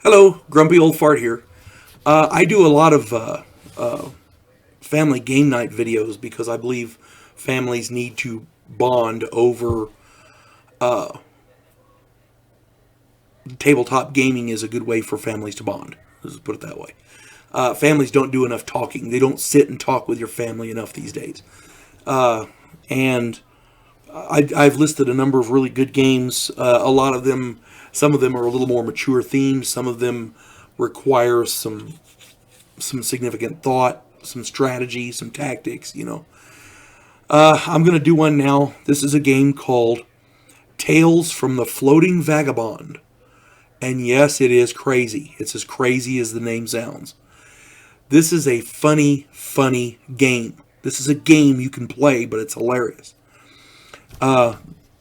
Hello, Grumpy Old Fart here. I do a lot of family game night videos because I believe families need to bond over tabletop gaming is a good way for families to bond. Let's put it that way. Families don't do enough talking. They don't sit and talk with your family enough these days. And I've listed a number of really good games. A lot of them, some of them are a little more mature themed. Some of them require some significant thought, some strategy, some tactics. I'm going to do one now. This is a game called Tales from the Floating Vagabond. And yes, it is crazy. It's as crazy as the name sounds. This is a funny game. This is a game you can play, but it's hilarious.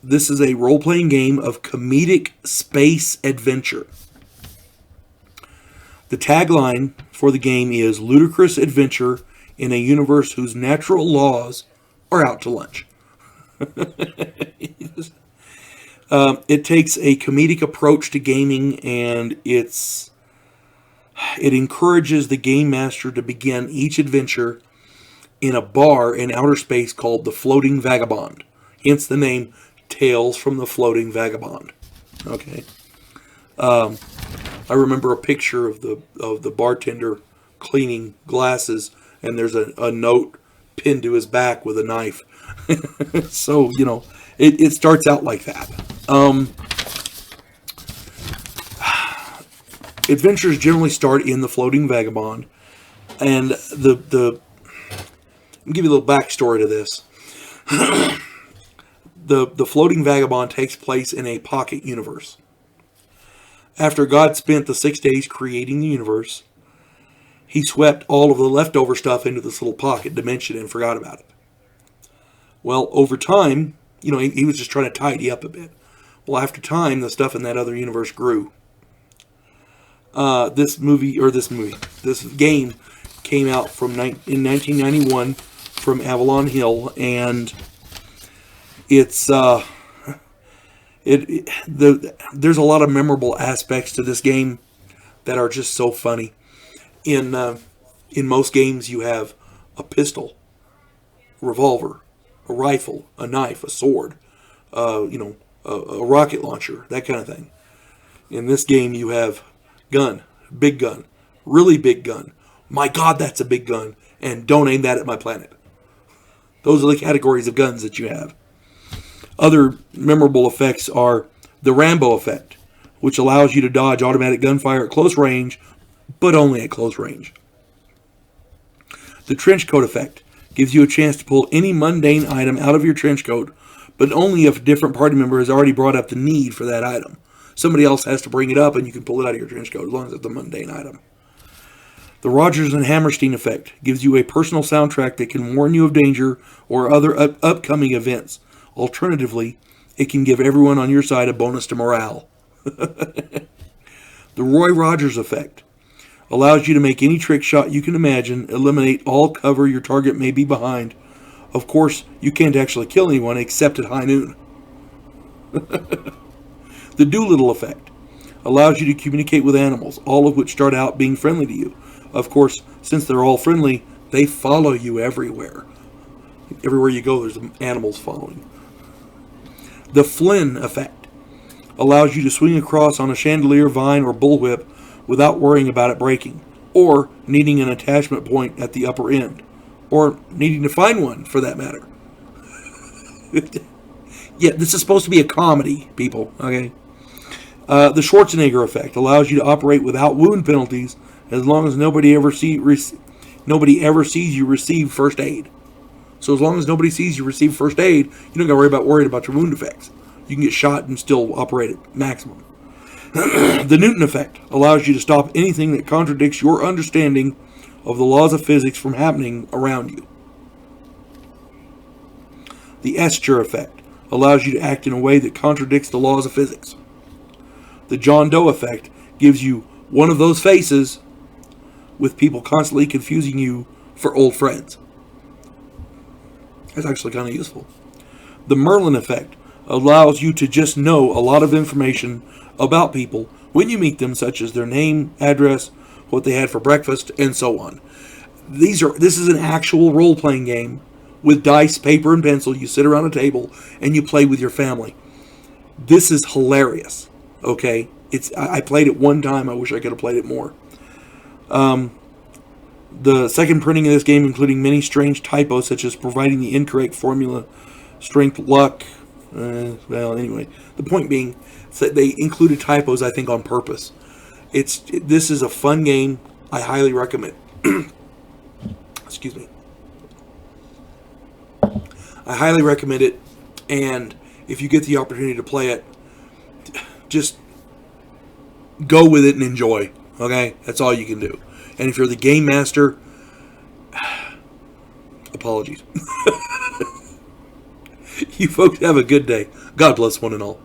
This is a role-playing game of comedic space adventure. The tagline for the game is ludicrous adventure in a universe whose natural laws are out to lunch. It takes a comedic approach to gaming, and it encourages the game master to begin each adventure in a bar in outer space called the Floating Vagabond. Hence the name Tales from the Floating Vagabond. Okay. I remember a picture of the bartender cleaning glasses, and there's a note pinned to his back with a knife. So, it starts out like that. Adventures generally start in the Floating Vagabond, and I'll give you a little backstory to this. The Floating Vagabond takes place in a pocket universe. After God spent the 6 days creating the universe, he swept all of the leftover stuff into this little pocket dimension and forgot about it. Well, over time, he was just trying to tidy up a bit. Well, after time, the stuff in that other universe grew. This game came out in 1991 from Avalon Hill, and there's a lot of memorable aspects to this game that are just so funny. In most games, you have a pistol, a revolver, a rifle, a knife, a sword, a rocket launcher, that kind of thing. In this game, you have gun, big gun, really big gun. My God, that's a big gun, and don't aim that at my planet. Those are the categories of guns that you have. Other memorable effects are the Rambo effect, which allows you to dodge automatic gunfire at close range, but only at close range. The trench coat effect gives you a chance to pull any mundane item out of your trench coat, but only if a different party member has already brought up the need for that item. Somebody else has to bring it up, and you can pull it out of your trench coat as long as it's a mundane item. The Rodgers and Hammerstein effect gives you a personal soundtrack that can warn you of danger or other upcoming events. Alternatively, it can give everyone on your side a bonus to morale. The Roy Rogers effect allows you to make any trick shot you can imagine, eliminate all cover your target may be behind. Of course, you can't actually kill anyone except at high noon. The Doolittle effect allows you to communicate with animals, all of which start out being friendly to you. Of course, since they're all friendly, they follow you everywhere. Everywhere you go, there's animals following. The Flynn effect allows you to swing across on a chandelier, vine, or bullwhip without worrying about it breaking, or needing an attachment point at the upper end, or needing to find one, for that matter. Yeah, this is supposed to be a comedy, people, okay? The Schwarzenegger effect allows you to operate without wound penalties as long as nobody ever sees you receive first aid. So as long as nobody sees you receive first aid, you don't got to worry about your wound effects. You can get shot and still operate at maximum. The Newton effect allows you to stop anything that contradicts your understanding of the laws of physics from happening around you. The Escher effect allows you to act in a way that contradicts the laws of physics. The John Doe effect gives you one of those faces with people constantly confusing you for old friends. That's actually kind of useful. The Merlin effect allows you to just know a lot of information about people when you meet them, such as their name, address, what they had for breakfast, and so on. This is an actual role-playing game with dice, paper, and pencil. You sit around a table and you play with your family. This is hilarious. Okay, I played it one time. I wish I could have played it more. The second printing of this game, including many strange typos, such as providing the incorrect formula, strength, luck. Well, anyway, the point being that they included typos, I think, on purpose. This is a fun game. I highly recommend. Excuse me. I highly recommend it, and if you get the opportunity to play it, just go with it and enjoy. Okay, that's all you can do. And if you're the game master, apologies. You folks have a good day. God bless one and all.